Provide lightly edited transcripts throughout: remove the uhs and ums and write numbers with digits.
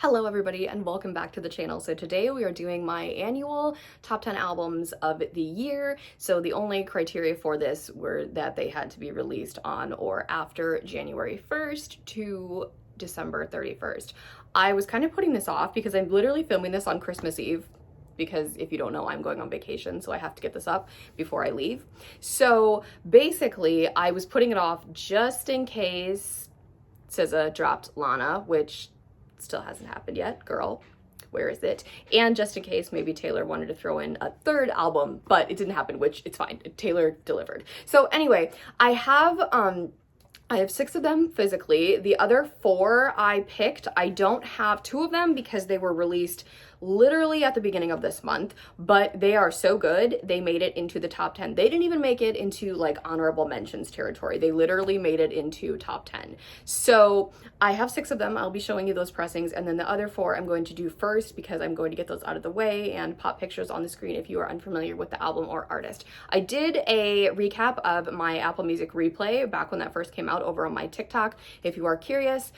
Hello everybody and welcome back to the channel. So today we are doing my annual top 10 albums of the year. So the only criteria for this were that they had to be released on or after January 1st to December 31st. I was kind of putting this off because I'm literally filming this on Christmas Eve, because if you don't know, I'm going on vacation, so I have to get this up before I leave. So basically I was putting it off just in case SZA dropped Lana, which still hasn't happened yet, girl, where is it? And just in case maybe Taylor wanted to throw in a third album, but it didn't happen, which it's fine. Taylor delivered. So anyway, I have 6 of them physically. The other 4 I picked. I don't have 2 of them because they were released literally at the beginning of this month, but they are so good. They made it into the top 10. They didn't even make it into like honorable mentions territory. They literally made it into top 10. So I have 6 of them. I'll be showing you those pressings, and then the other 4 I'm going to do first because I'm going to get those out of the way and pop pictures on the screen if you are unfamiliar with the album or artist. I did a recap of my Apple Music replay back when that first came out over on my TikTok. If you are curious,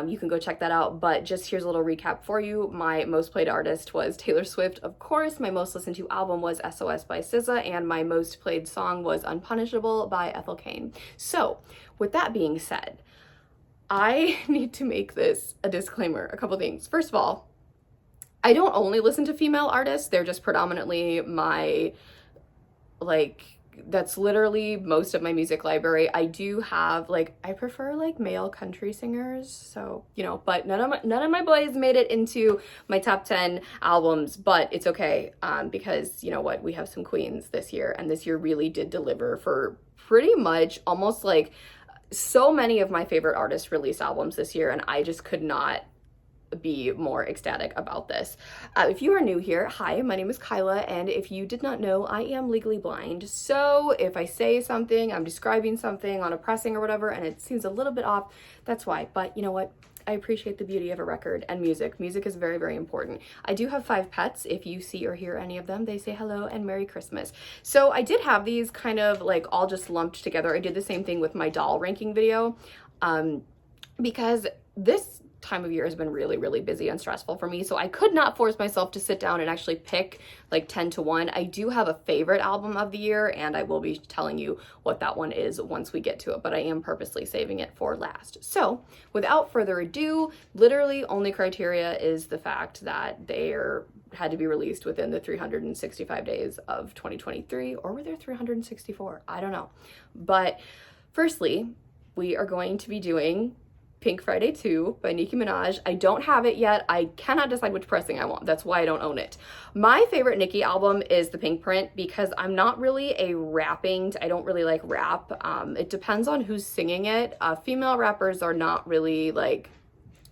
you can go check that out, but just here's a little recap for you. My most played artist was Taylor Swift, of course. My most listened to album was SOS by SZA, and my most played song was Unpunishable by Ethel Cain. So with that being said, I need to make this a disclaimer. A couple things. First of all, I don't only listen to female artists. They're just predominantly my, that's literally most of my music library. I do have I prefer male country singers, so but none of my boys made it into my top 10 albums, but it's okay, because you know what, we have some queens this year, and this year really did deliver for pretty much almost so many of my favorite artists released albums this year, and I just could not be more ecstatic about this. If you are new here, hi, my name is Kyla, and if you did not know, I am legally blind. So if I say something, I'm describing something on a pressing or whatever, and it seems a little bit off, that's why. But you know what? I appreciate the beauty of a record and music. Music is very, very important. I do have 5 pets. If you see or hear any of them, they say hello and Merry Christmas. So I did have these kind of all just lumped together. I did the same thing with my doll ranking video, because this time of year has been really, really busy and stressful for me, so I could not force myself to sit down and actually pick 10 to 1. I do have a favorite album of the year, and I will be telling you what that one is once we get to it, but I am purposely saving it for last. So without further ado, literally only criteria is the fact that they had to be released within the 365 days of 2023, or were there 364? I don't know. But firstly, we are going to be doing Pink Friday 2 by Nicki Minaj. I don't have it yet. I cannot decide which pressing I want. That's why I don't own it. My favorite Nicki album is the Pink print because I'm not really I don't really like rap. It depends on who's singing it. Female rappers are not really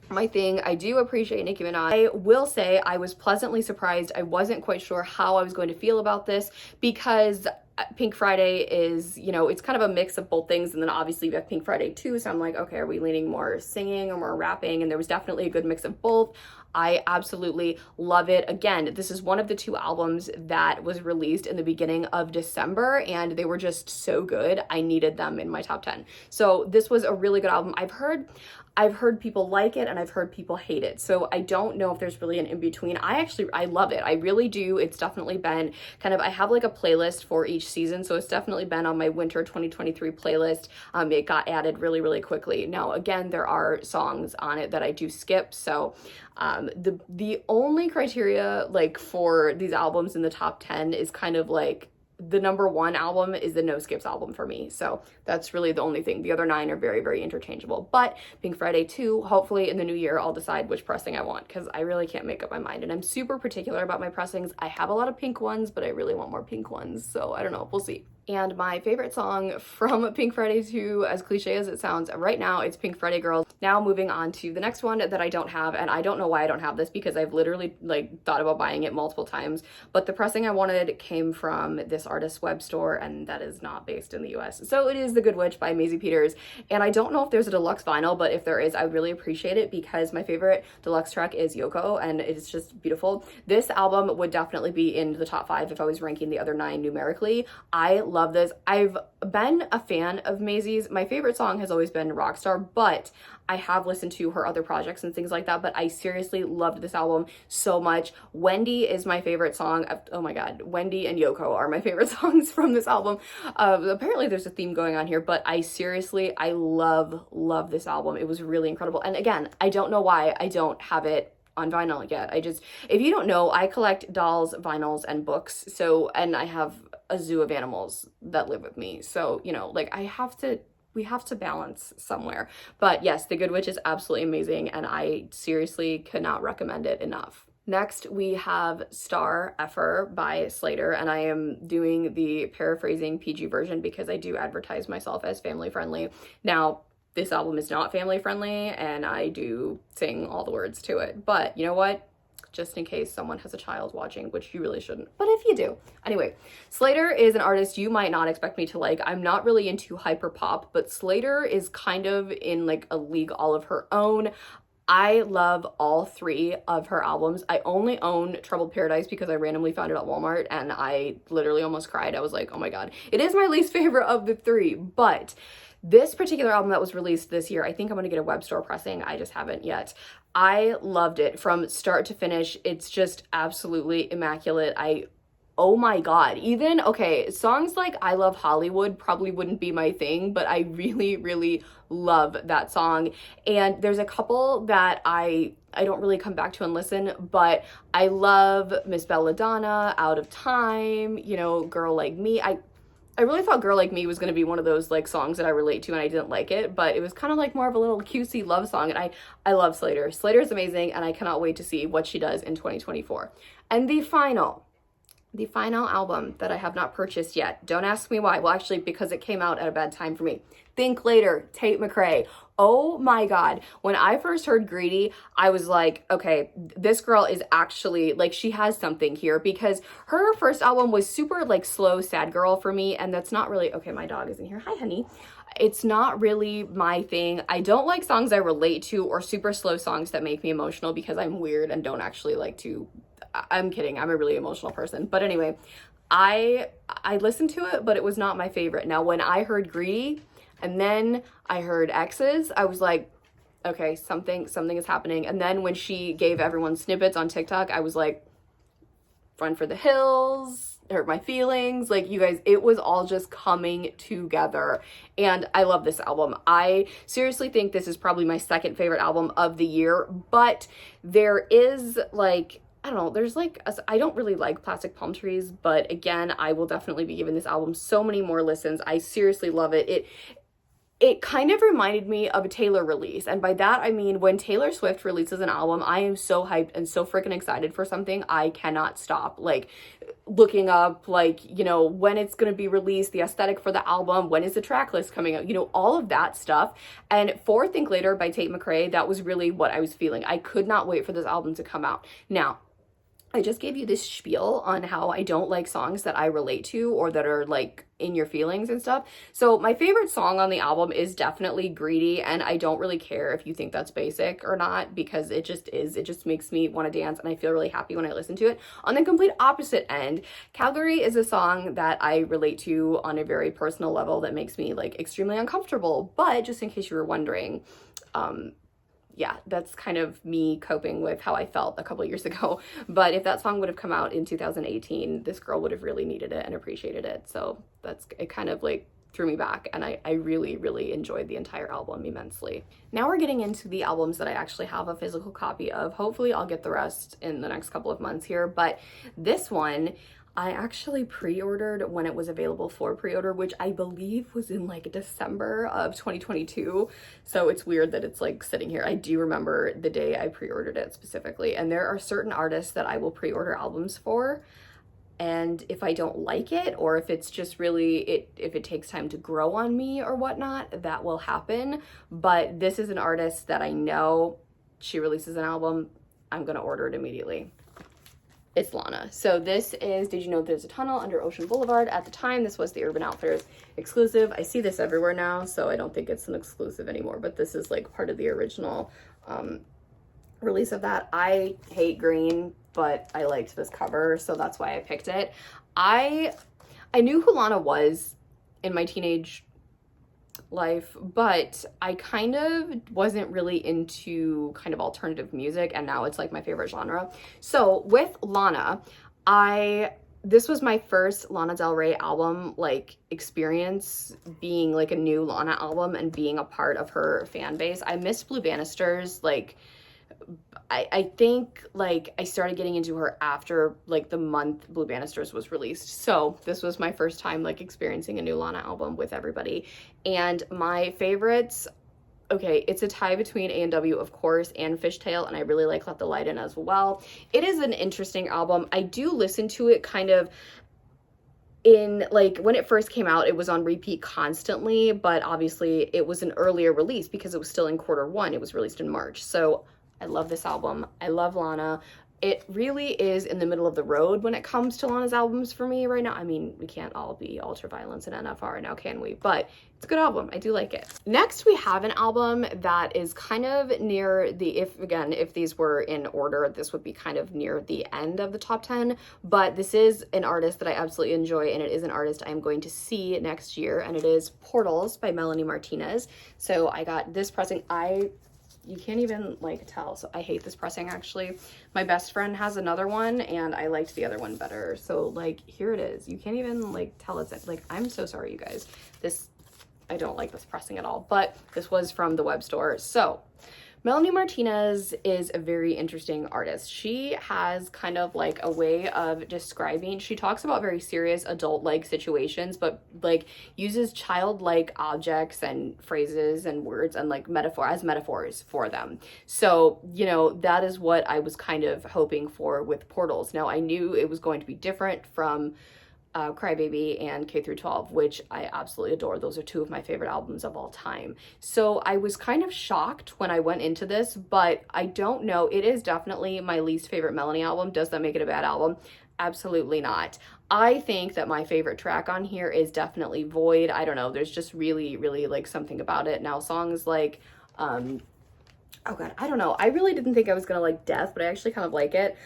my thing. I do appreciate Nicki Minaj. I will say I was pleasantly surprised. I wasn't quite sure how I was going to feel about this because Pink Friday is, it's kind of a mix of both things, and then obviously you have Pink Friday 2, so I'm like, okay, are we leaning more singing or more rapping? And there was definitely a good mix of both. I absolutely love it. Again, this is one of the 2 albums that was released in the beginning of December, and they were just so good. I needed them in my top 10. So this was a really good album. I've heard people like it, and I've heard people hate it. So I don't know if there's really an in-between. I love it. I really do. It's definitely been I have a playlist for each season. So it's definitely been on my winter 2023 playlist. It got added really, really quickly. Now, again, there are songs on it that I do skip. So the only criteria for these albums in the top 10 is the number 1 album is the no skips album for me. So that's really the only thing. The other 9 are very, very interchangeable. But Pink Friday 2, hopefully in the new year, I'll decide which pressing I want, because I really can't make up my mind. And I'm super particular about my pressings. I have a lot of pink ones, but I really want more pink ones. So I don't know. We'll see. And my favorite song from Pink Friday 2, as cliche as it sounds, right now it's Pink Friday Girls. Now moving on to the next one that I don't have, and I don't know why I don't have this because I've literally thought about buying it multiple times, but the pressing I wanted came from this artist's web store, and that is not based in the US. So it is The Good Witch by Maisie Peters, and I don't know if there's a deluxe vinyl, but if there is, I would really appreciate it because my favorite deluxe track is Yoko, and it's just beautiful. This album would definitely be in the top 5 if I was ranking the other 9 numerically. I love love this. I've been a fan of Maisie's. My favorite song has always been Rockstar, but I have listened to her other projects and things like that, but I seriously loved this album so much. Wendy is my favorite song. Oh my God, Wendy and Yoko are my favorite songs from this album. Apparently there's a theme going on here, but I love this album. It was really incredible. And again, I don't know why I don't have it on vinyl yet. If you don't know, I collect dolls, vinyls, and books. So, and I have a zoo of animals that live with me. So, you know, like we have to balance somewhere. But yes, The Good Witch is absolutely amazing, and I seriously cannot recommend it enough. Next, we have Star Effer by Slater, and I am doing the paraphrasing PG version because I do advertise myself as family friendly. Now, this album is not family friendly, and I do sing all the words to it, but you know what? Just in case someone has a child watching, which you really shouldn't, but if you do. Anyway, Slater is an artist you might not expect me to like. I'm not really into hyper pop, but Slater is kind of in like a league all of her own. I love all three of her albums. I only own Troubled Paradise because I randomly found it at Walmart and I literally almost cried. I was like, oh my God. It is my least favorite of the three, but this particular album that was released this year, I think I'm going to get a web store pressing. I just haven't yet. I loved it from start to finish. It's just absolutely immaculate. Oh my God. Even, okay, songs like I Love Hollywood probably wouldn't be my thing, but I really love that song. And there's a couple that I don't really come back to and listen, but I love Miss Belladonna, Out of Time, you know, Girl Like Me. I really thought Girl Like Me was going to be one of those like songs that I relate to, and I didn't like it, but it was kind of like more of a little cutesy love song, and I love Slater. Slater is amazing, and I cannot wait to see what she does in 2024. And the final album that I have not purchased yet. Don't ask me why. Well, actually, because it came out at a bad time for me. Think Later, Tate McRae. Oh my God. When I first heard Greedy, I was like, okay, this girl is actually, like, she has something here, because her first album was super, like, slow, sad girl for me, and that's not really, okay, my dog is in here. Hi, honey. It's not really my thing. I don't like songs I relate to or super slow songs that make me emotional because I'm weird and don't actually like to, I'm kidding. I'm a really emotional person. But anyway, I listened to it, but it was not my favorite. Now, when I heard Greedy and then I heard Exes, I was like, okay, something is happening. And then when she gave everyone snippets on TikTok, I was like, Run for the Hills, Hurt My Feelings. Like, you guys, it was all just coming together. And I love this album. I seriously think this is probably my second favorite album of the year, but there is like, I don't know, there's like, I don't really like Plastic Palm Trees, but again, I will definitely be giving this album so many more listens. I seriously love it. It kind of reminded me of a Taylor release. And by that, I mean, when Taylor Swift releases an album, I am so hyped and so freaking excited for something. I cannot stop, like, looking up, like, you know, when it's going to be released, the aesthetic for the album, when is the track list coming out, you know, all of that stuff. And for Think Later by Tate McRae, that was really what I was feeling. I could not wait for this album to come out. Now, I just gave you this spiel on how I don't like songs that I relate to or that are like in your feelings and stuff. So my favorite song on the album is definitely Greedy, and I don't really care if you think that's basic or not, because it just is. It just makes me want to dance, and I feel really happy when I listen to it. On the complete opposite end, Calgary is a song that I relate to on a very personal level that makes me like extremely uncomfortable. But just in case you were wondering, yeah, that's kind of me coping with how I felt a couple years ago. But if that song would have come out in 2018, this girl would have really needed it and appreciated it. So it kind of like threw me back, and I really enjoyed the entire album immensely. Now we're getting into the albums that I actually have a physical copy of. Hopefully I'll get the rest in the next couple of months here, but this one I actually pre-ordered when it was available for pre-order, which I believe was in like December of 2022. So it's weird that it's like sitting here. I do remember the day I pre-ordered it specifically. And there are certain artists that I will pre-order albums for. And if I don't like it, or if it's just really, if it takes time to grow on me or whatnot, that will happen. But this is an artist that I know, she releases an album, I'm gonna order it immediately. It's Lana. So this is Did You Know There's a Tunnel Under Ocean Boulevard. At the time, this was the Urban Outfitters exclusive. I see this everywhere now, so I don't think it's an exclusive anymore, but this is like part of the original release of that. I hate green, but I liked this cover, so that's why I picked it. I I knew who Lana was in my teenage life, but I kind of wasn't really into kind of alternative music, and now it's like my favorite genre. So with Lana, this was my first Lana Del Rey album like experience, being like a new Lana album and being a part of her fan base. I missed Blue Banisters. Like I think like I started getting into her after like the month Blue Banisters was released. So this was my first time like experiencing a new Lana album with everybody. And my favorites, okay, it's a tie between A&W, of course, and Fishtail, and I really like Let the Light In as well. It is an interesting album. I do listen to it kind of in like when it first came out, it was on repeat constantly, but obviously it was an earlier release because it was still in Q1. It was released in March. So I love this album. I love Lana. It really is in the middle of the road when it comes to Lana's albums for me right now. I mean, we can't all be Ultraviolence and NFR now, can we? But it's a good album. I do like it. Next, we have an album that is kind of near the, if these were in order, this would be kind of near the end of the top 10. But this is an artist that I absolutely enjoy, and it is an artist I am going to see next year, and it is Portals by Melanie Martinez. So I got this pressing. You can't even like tell, so I hate this pressing actually. My best friend has another one and I liked the other one better, so like here it is. You can't even like tell it's like, I'm so sorry you guys, I don't like this pressing at all, but this was from the web store. So Melanie Martinez is a very interesting artist. She has kind of like a way of describing, she talks about very serious adult-like situations, but like uses childlike objects and phrases and words and like metaphors for them. So, you know, that is what I was kind of hoping for with Portals. Now, I knew it was going to be different from Crybaby and K through 12, which I absolutely adore. Those are two of my favorite albums of all time. So I was kind of shocked when I went into this, but I don't know. It is definitely my least favorite Melanie album. Does that make it a bad album? Absolutely not. I think that my favorite track on here is definitely Void. I don't know. There's just really, really like something about it. Now songs like, oh God, I don't know. I really didn't think I was gonna like Death, but I actually kind of like it.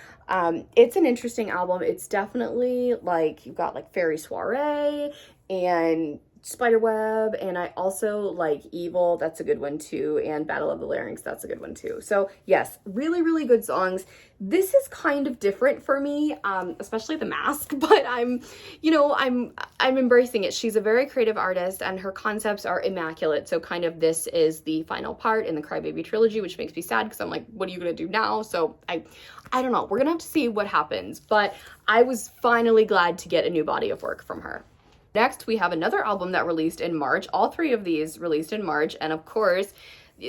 It's an interesting album. It's definitely like, you've got like Fairy Soiree and Spiderweb, and I also like Evil, that's a good one too, and Battle of the Larynx, that's a good one too. So yes, really, really good songs. This is kind of different for me, especially The Mask, but I'm embracing it. She's a very creative artist and her concepts are immaculate. So kind of this is the final part in the Crybaby trilogy, which makes me sad because I'm like, what are you gonna do now? So I don't know. We're gonna have to see what happens, but I was finally glad to get a new body of work from her. Next, we have another album that released in March. All three of these released in March. And of course,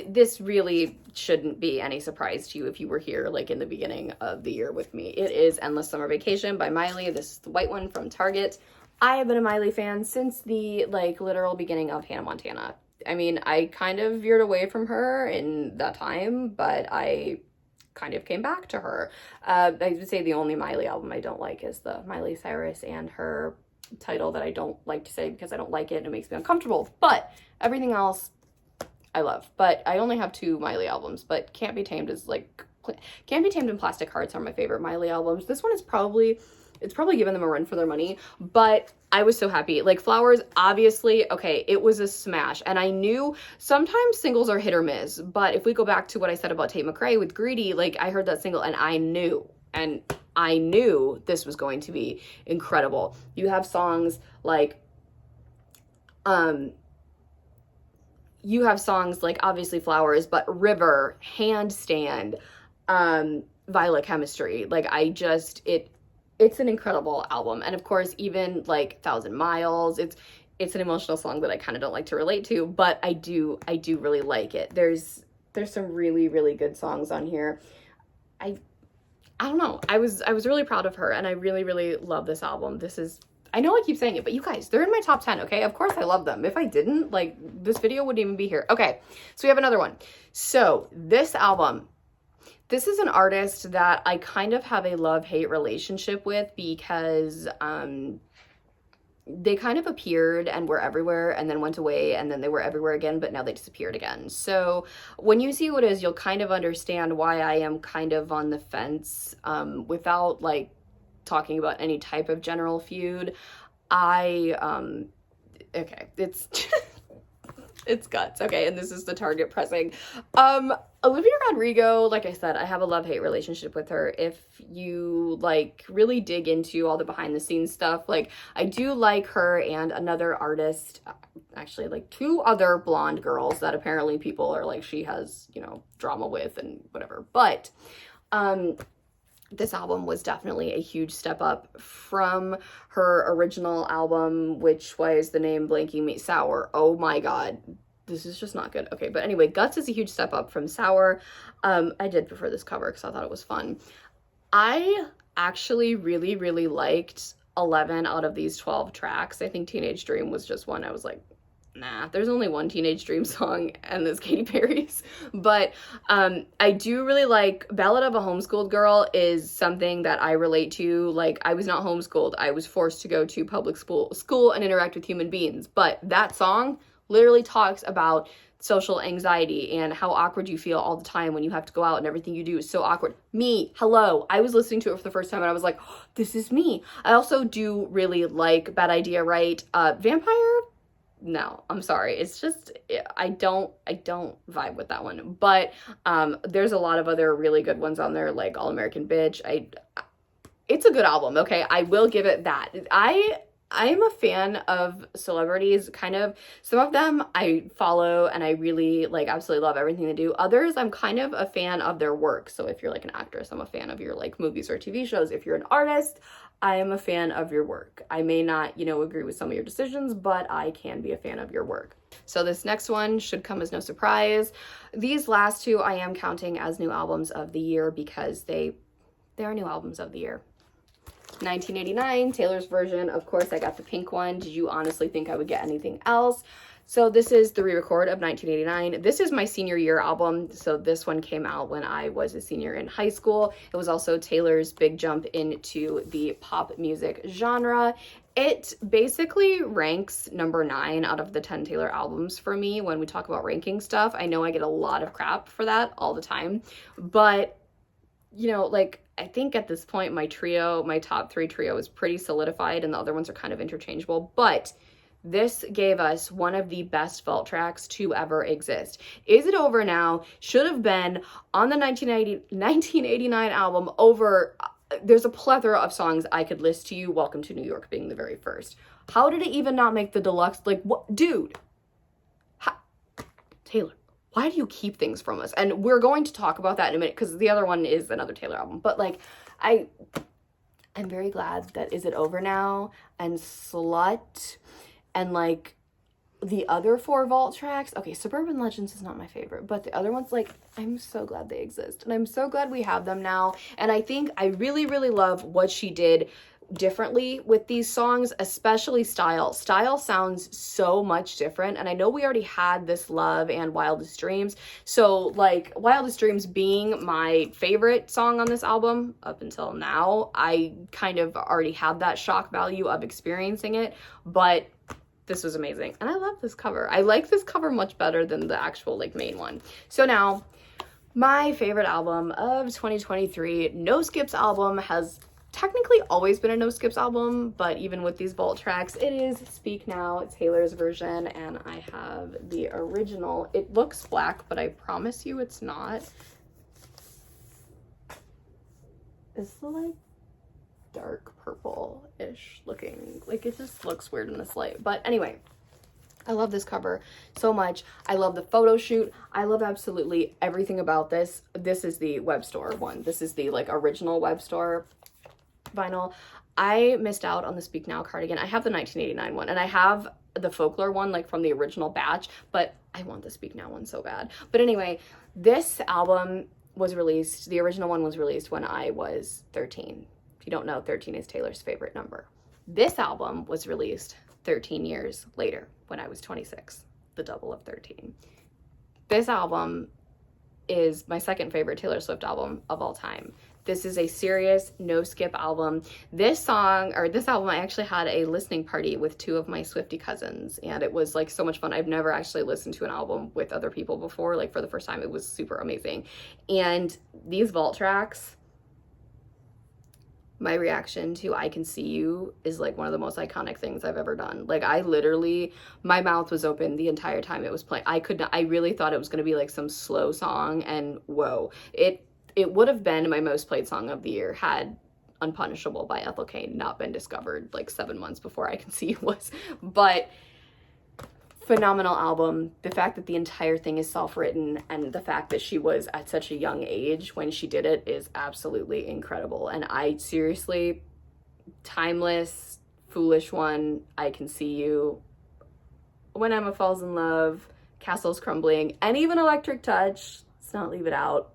this really shouldn't be any surprise to you if you were here like in the beginning of the year with me. It is Endless Summer Vacation by Miley. This is the white one from Target. I have been a Miley fan since the like literal beginning of Hannah Montana. I mean, I kind of veered away from her in that time, but I kind of came back to her. I would say the only Miley album I don't like is the Miley Cyrus and her title that I don't like to say because I don't like it and it makes me uncomfortable, but everything else I love. But I only have two Miley albums, but Can't Be Tamed is like, Can't Be Tamed and Plastic Hearts are my favorite Miley albums. This one is probably giving them a run for their money, but I was so happy. Like Flowers, obviously, okay, it was a smash, and I knew sometimes singles are hit or miss, but if we go back to what I said about Tate McRae with Greedy, like I heard that single and I knew this was going to be incredible. You have songs like, obviously Flowers, but River, Handstand, Violet Chemistry. Like it's an incredible album. And of course, even like 1,000 Miles, it's an emotional song that I kind of don't like to relate to, but I do really like it. There's some really, really good songs on here. I don't know. I was really proud of her, and I really, really love this album. I know I keep saying it, but you guys, they're in my top 10, okay? Of course I love them. If I didn't, like, this video wouldn't even be here. Okay, so we have another one. So this album, this is an artist that I kind of have a love-hate relationship with because they kind of appeared and were everywhere and then went away and then they were everywhere again, but now they disappeared again. So when you see who it is, you'll kind of understand why I am kind of on the fence without like talking about any type of general feud. Okay, it's it's guts. Okay, and this is the Target pressing. Olivia Rodrigo, like I said, I have a love-hate relationship with her. If you like really dig into all the behind the scenes stuff, like I do like her and another artist, actually like two other blonde girls that apparently people are like she has, you know, drama with and whatever. But this album was definitely a huge step up from her original album, which was the name blanking me, Sour. Oh my god, this is just not good. Okay, but anyway, Guts is a huge step up from Sour. I did prefer this cover because I thought it was fun. I actually really liked 11 out of these 12 tracks. I think Teenage Dream was just one I was like, nah, there's only one Teenage Dream song and there's Katy Perry's. But I do really like Ballad of a Homeschooled Girl is something that I relate to. Like, I was not homeschooled. I was forced to go to public school and interact with human beings. But that song literally talks about social anxiety and how awkward you feel all the time when you have to go out and everything you do is so awkward. Me, hello. I was listening to it for the first time and I was like, oh, this is me. I also do really like Bad Idea, Right? Vampire? No, I'm sorry. It's just, I don't vibe with that one. But there's a lot of other really good ones on there, like All American Bitch. It's a good album, okay? I will give it that. I am a fan of celebrities, kind of. Some of them I follow and I really like absolutely love everything they do. Others I'm kind of a fan of their work. So if you're like an actress, I'm a fan of your like movies or TV shows. If you're an artist, I am a fan of your work. I may not, you know, agree with some of your decisions, but I can be a fan of your work. So this next one should come as no surprise. These last two I am counting as new albums of the year because they are new albums of the year. 1989, Taylor's version. Of course, I got the pink one. Did you honestly think I would get anything else? So this is the re-record of 1989. This is my senior year album. So this one came out when I was a senior in high school. It was also Taylor's big jump into the pop music genre. It basically ranks number 9 out of the 10 Taylor albums for me when we talk about ranking stuff. I know I get a lot of crap for that all the time, but you know, like, I think at this point my top 3 trio is pretty solidified and the other ones are kind of interchangeable, but this gave us one of the best vault tracks to ever exist. Is It Over Now should have been on the 1989 album over, there's a plethora of songs I could list to you, Welcome to New York being the very first. How did it even not make the deluxe? Like, what, dude? Taylor, why do you keep things from us? And we're going to talk about that in a minute because the other one is another Taylor album. But like, I'm very glad that Is It Over Now and Slut and like the other 4 vault tracks. Okay, Suburban Legends is not my favorite, but the other ones, like, I'm so glad they exist. And I'm so glad we have them now. And I think I really love what she did differently with these songs, especially Style. Style sounds so much different, and I know we already had This Love and Wildest Dreams, so like Wildest Dreams being my favorite song on this album up until now, I kind of already had that shock value of experiencing it, but this was amazing. And I love this cover. I like this cover much better than the actual like main one. So now my favorite album of 2023, No Skips album, has technically always been a No Skips album, but even with these vault tracks, it is Speak Now, Taylor's version, and I have the original. It looks black, but I promise you it's not. It's the like dark purple-ish looking, like it just looks weird in this light. But anyway, I love this cover so much. I love the photo shoot. I love absolutely everything about this. This is the web store one. This is the like original web store vinyl. I missed out on the Speak Now cardigan. I have the 1989 one and I have the Folklore one like from the original batch, but I want the Speak Now one so bad. But anyway, this album was released, the original one was released when I was 13. If you don't know, 13 is Taylor's favorite number. This album was released 13 years later when I was 26, the double of 13. This album is my second favorite Taylor Swift album of all time. This is a serious no skip album. This album, I actually had a listening party with 2 of my Swiftie cousins, and it was like so much fun. I've never actually listened to an album with other people before, like for the first time. It was super amazing. And these vault tracks, My reaction to I Can See You is like one of the most iconic things I've ever done. Like I literally, my mouth was open the entire time it was playing. I could not, I really thought it was going to be like some slow song, and whoa, it would have been my most played song of the year had Unpunishable by Ethel Cain not been discovered like 7 months before I Can See You was. But phenomenal album. The fact that the entire thing is self-written and the fact that she was at such a young age when she did it is absolutely incredible. And I seriously, timeless, foolish one, I Can See You, When Emma Falls in Love, Castles Crumbling, and even Electric Touch, let's not leave it out,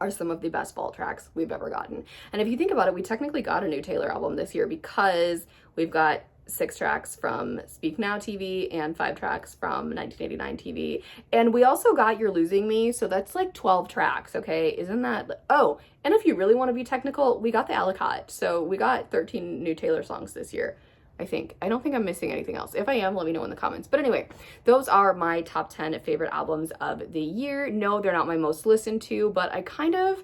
are some of the best fall tracks we've ever gotten. And if you think about it, we technically got a new Taylor album this year because we've got 6 tracks from Speak Now TV and 5 tracks from 1989 TV. And we also got You're Losing Me, so that's like 12 tracks, okay? Isn't that... Oh, and if you really want to be technical, we got the Alicot. So we got 13 new Taylor songs this year, I think. I don't think I'm missing anything else. If I am, let me know in the comments. But anyway, those are my top 10 favorite albums of the year. No, they're not my most listened to, but I kind of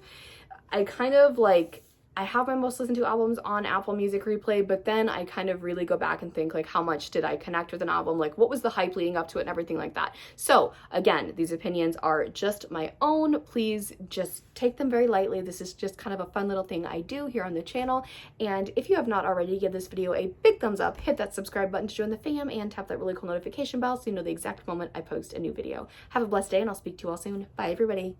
like, I have my most listened to albums on Apple Music Replay, but then I kind of really go back and think like, how much did I connect with an album? Like, what was the hype leading up to it and everything like that? So again, these opinions are just my own. Please just take them very lightly. This is just kind of a fun little thing I do here on the channel. And if you have not already, give this video a big thumbs up, hit that subscribe button to join the fam, and tap that really cool notification bell so you know the exact moment I post a new video. Have a blessed day, and I'll speak to you all soon. Bye, everybody.